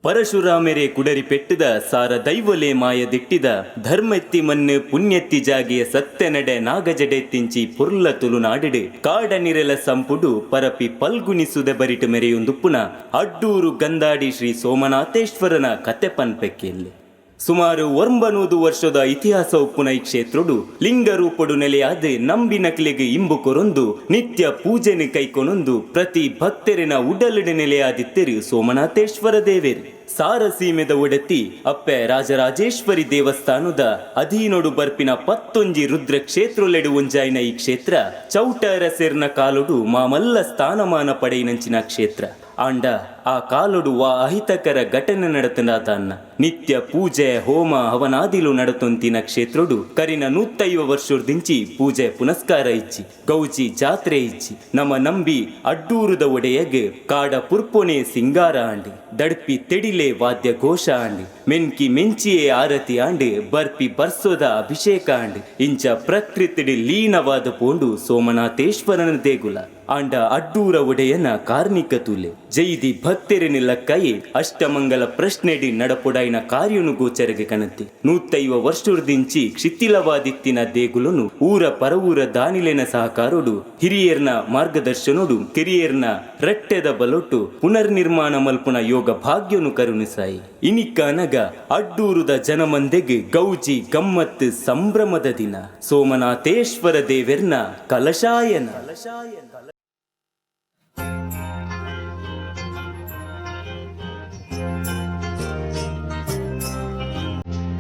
ಪರಶುರಾಮೆರೆ ಕುಡರಿ ಪೆಟ್ಟಿದ ಸಾರ ದೈವಲೆ ಮಾಯದಿಟ್ಟಿದ ಧರ್ಮೆತ್ತಿ ಮಣ್ಣು ಪುಣ್ಯತ್ತಿ ಜಾಗಿಯ ಸತ್ಯ ನಡೆ ನಾಗಜಡೆ ತಿಂಚಿ ಪುರ್ಲ ತುಳುನಾಡಿಡು ಕಾಡನಿರೆಲ ಸಂಪುಡು ಪರಪಿ ಪಲ್ಗುನಿಸುದೆ ಬರಿಟು ಮೆರೆಯುಂದುಪ್ಪುನ ಅಡ್ಡೂರು ಗಂದಾಡಿ ಶ್ರೀ ಸೋಮನಾಥೇಶ್ವರನ ಕತೆ ಪನ್ಪೆಕ್ಕೆಯಲ್ಲಿ ಸುಮಾರು 900 ವರ್ಷದ ಇತಿಹಾಸ ಉಪ್ಪುನ ಈ ಕ್ಷೇತ್ರಡು ಲಿಂಗರೂಪಡು ನೆಲೆಯಾದ ನಂಬಿನಕ್ಲೆಗೆ ಇಂಬು ಕೊರೊಂದು ನಿತ್ಯ ಪೂಜೆನೆ ಕೈಕೊನೊಂದು ಪ್ರತಿ ಭಕ್ತರಿನ ಉಡಲಡೆ ನೆಲೆಯಾದಿತ್ತೆರು ಸೋಮನಾಥೇಶ್ವರ ದೇವೇರು ಸಾರಸೀಮೆದ ಒಡತಿ ಅಪ್ಪೆ ರಾಜರಾಜೇಶ್ವರಿ ದೇವಸ್ಥಾನದ ಅಧೀನೊಡು ಬರ್ಪಿನ 11 ರುದ್ರ ಕ್ಷೇತ್ರೊಲೆಡು ಒಂಜಾಯಿನ ಈ ಕ್ಷೇತ್ರ ಚೌಟರ ಸೇರ್ನ ಕಾಲೊಡು ಮಾಮಲ್ಲ ಸ್ಥಾನಮಾನ ಪಡೆಯಿನಂಚಿನ ಕ್ಷೇತ್ರ ಆಂಡ ಆ ಕಾಲೊಡು ವಾ ಅಹಿತಕರ ಘಟನೆ ನಡತನಾತನ್ನ ನಿತ್ಯ ಪೂಜೆ ಹೋಮ ಹವನಾದಿಲು ನಡತೊಂತಿನ ಕ್ಷೇತ್ರಡು ಕರಿನ 150 ವರ್ಷದಿಂಚಿ ಪೂಜೆ ಪುನಸ್ಕಾರ ಇಚ್ಚಿ ಗೌಜಿ ಜಾತ್ರೆ ಇಚ್ಚಿ ನಮ್ಮ ನಂಬಿ ಅಡ್ಡೂರುದ ಒಡೆಯಗೆ ಕಾಡ ಪುರ್ಪೊನೆ ಸಿಂಗಾರ ಆಂಡಿ ದಡ್ಪಿ ತೆಡಿಲೆ ವಾದ್ಯ ಘೋಷ ಆಂಡಿ ಮೆನ್ಕಿ ಮೆಂಚಿಯೇ ಆರತಿ ಆಂಡಿ ಬರ್ಪಿ ಬರ್ಸೋದ ಅಭಿಷೇಕ ಆಂಡಿ ಇಂಚ ಪ್ರಕೃತಿಡಿ ಲೀನವಾದ ಪೋಂಡು ಸೋಮನಾಥೇಶ್ವರನ ದೇಗುಲ ಆಂಡ ಅಡ್ಡೂರ ಒಡೆಯನ ಕಾರ್ಮಿಕ ತುಲೆ ಜೈದಿ ಭಕ್ತರಿನಿಲ್ಲ ಕೈ ಅಷ್ಟಮಂಗಲ ಪ್ರಶ್ನೆಡಿ ನಡಪೊಡಾಯಿನ ಕಾರ್ಯನು ಗೋಚರಗೆ ಕಣತಿ 150 ವರ್ಷದಿಂಚಿ ಕ್ಷಿತಿಲವಾದಿತ್ತಿನ ದೇಗುಲನು ಊರ ಪರವೂರ ದಾನಿಲೆನ ಸಹಕಾರೋಡು ಹಿರಿಯರ್ನ ಮಾರ್ಗದರ್ಶನೋಡು ಕಿರಿಯರ್ನ ರಟ್ಟೆದ ಬಲೊಟ್ಟು ಪುನರ್ನಿರ್ಮಾಣ ಮಲ್ಪುನ ಯೋಗ ಭಾಗ್ಯನು ಕರುಣಿಸಾಯಿ ಇನಿಕ್ಕನಗ ಅಡ್ಡೂರುದ ಜನಮಂದೆಗೆ ಗೌಜಿ ಗಮ್ಮತ್ತು ಸಂಭ್ರಮದ ದಿನ ಸೋಮನಾಥೇಶ್ವರ ದೇವೆರ್ನ ಕಲಶಾಯನ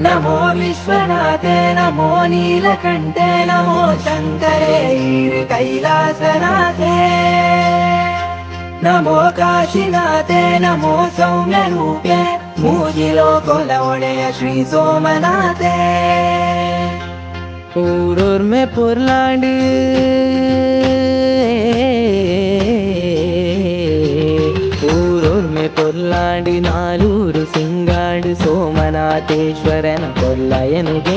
ನಮೋ ವಿಶ್ವನಾಥೆ ನಮೋ ನೀಲಕಂಠೆ ನಮೋ ಶಂಕರೇ ಕೈಲಾಸನಾಥೆ ನಮೋ ಕಾಶಿನಾಥೆ ನಮೋ ಸೌಮ್ಯ ರೂಪೆ ಮೂಜಿಲೋ ಕೊಲ ಒಡೆಯ ಶ್ರೀ ಸೋಮನಾಥೆ ಊರೂರ್ಮೆ ಪುರ್ಲಾಂಡು பொல்லாண்டு நாலூரு சிங்காடு ಸೋಮನಾಥೇಶ್ವರನ ಕೊಲ್ಲಯನುಗೆ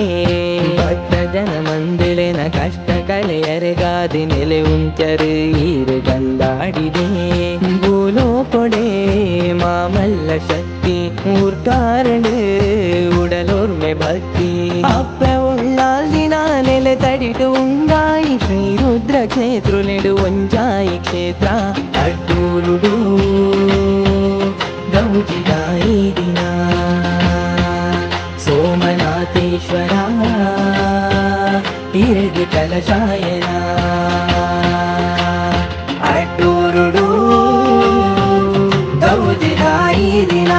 ಭಕ್ತ ಜನ ಮಂದಿಳಿನ ಕಷ್ಟ ಕಲೆಯರೆಗಾದಿ ನೆಲೆ ಉಂಚರು ಈರು ಗಂದಾಡಿದೆ ಭೂಲೋ ಕೊಡೆ ಮಾಮಲ್ಲ ಶಕ್ತಿ ಊರ್ಕಾರಡು ಉಡಲೋರ್ಮೆ ಭಕ್ತಿ ಅಪ್ಪ ಉಳ್ಳಾದಿನ ನೆಲೆ ತಡಿಟು ಉಂಗಾಯಿ ಶ್ರೀ ರುದ್ರ ಕ್ಷೇತ್ರನೆಡು ಒಂಜಾಯಿ ಕ್ಷೇತ್ರ ಅಡ್ಡೂರುಡು ಗೌಜಿದಾಯಿ ದಿನ ಸೋಮನಾಥೇಶ್ವರ ಇರದು ಕಲಶಾಯನ ಅಡ್ಡೂರುಡು ಗೌಜಿದಾಯಿ ದಿನ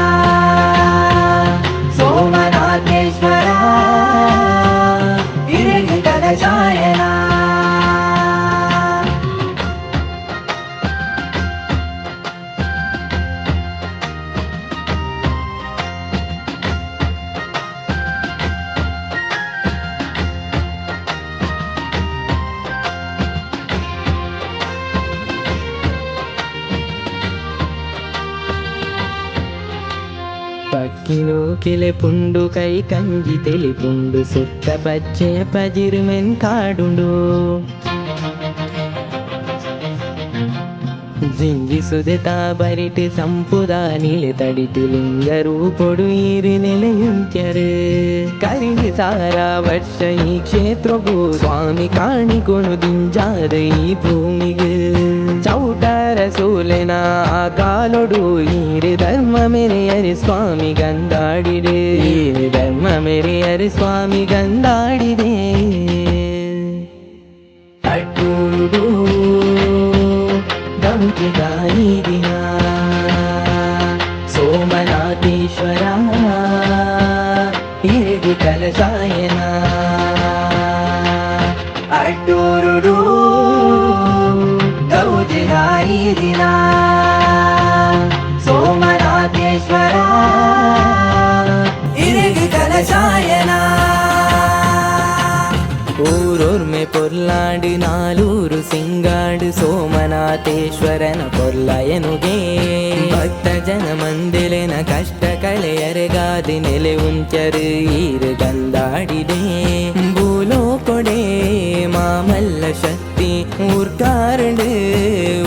ಸೋಮನಾಥೇಶ್ವರ ಇರದು ಕಲಶಾಯನ పక్కిలో కిలె పుండు కై కంజి తెలిపుండు సుత్త పచ్చే పజిరు మెంకాడుండు జింజిసుದೆ తాబరిటి సంపుదా నిಲೆ ತಡಿತು ಲಿಂಗರೂಪೊಡು ಈರು ನೆಲೆಯುಂಚರು ಕರಿಣಿ ಸಾರ ವರ್ಷ ಈ ಕ್ಷೇತ್ರಗೂ ಸ್ವಾಮಿ ಕಾಣಿಕೊಣು ದಿಂಜಾದ ಈ ಭೂಮಿಗೆ ಚೌಟರ ಸೂಲೆನ ಕಾಲೊಡು ಈರು ಧರ್ಮ ಮೆರೆಯರಿ ಸ್ವಾಮಿ ಗಂದಾಡಿದೆ ಈರು ಧರ್ಮ ಮೆರೆಯರಿ ಸ್ವಾಮಿ ಗಂದಾಡಿದೆ ಅಡ್ಡೂರು ಗೌಜಿದಾಯಿ ದಿನ ಸೋಮನಾಥೇಶ್ವರ ಇರದು ಕಲಶಾಯನ ಅಡ್ಡೂರುಡು ಗೌಜಿದಾಯಿ ದಿನ ಸೋಮನಾಥೇಶ್ವರ ಇರದು ಕಲಶಾಯನ ಊರೂರ್ಮೆ ಪೊರ್ಲಾಂಡು ನಾಲೂರು ಸಿಂಗಾಡು ಸೋಮನಾಥೇಶ್ವರನ ಕೊಲ್ಲಯನುಗೆ ಭಕ್ತ ಜನ ಮಂದಿಳಿನ ಕಷ್ಟ ಕಳೆಯರೆಗಾದಿ ನೆಲೆ ಉಂಚರು ಈರು ಗಂದಾಡಿದೆ ಭೂಲೋ ಕೊಡೆ ಮಾಮಲ್ಲ ಶಕ್ತಿ ಊರ್ಕಾರಡು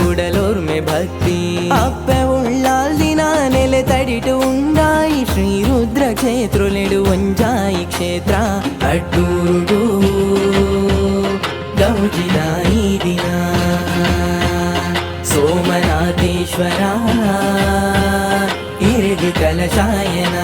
ಉಡಲೋರ್ಮೆ ಭಕ್ತಿ ಅಪ್ಪ ಉಳ್ಳಾಲ್ದಿನ ನೆಲೆ ತಡಿಟು ಉಂಗಾ ಕ್ಷೇತ್ರೊಲೆಡು ಒಂಜಾಯಿ ಕ್ಷೇತ್ರ ಅಡ್ಡೂರುಡು ಗೌಜಿನ ಈ ದಿನ ಸೋಮನಾಥೇಶ್ವರ ಇರಿದು ಕಲಶಾಯನ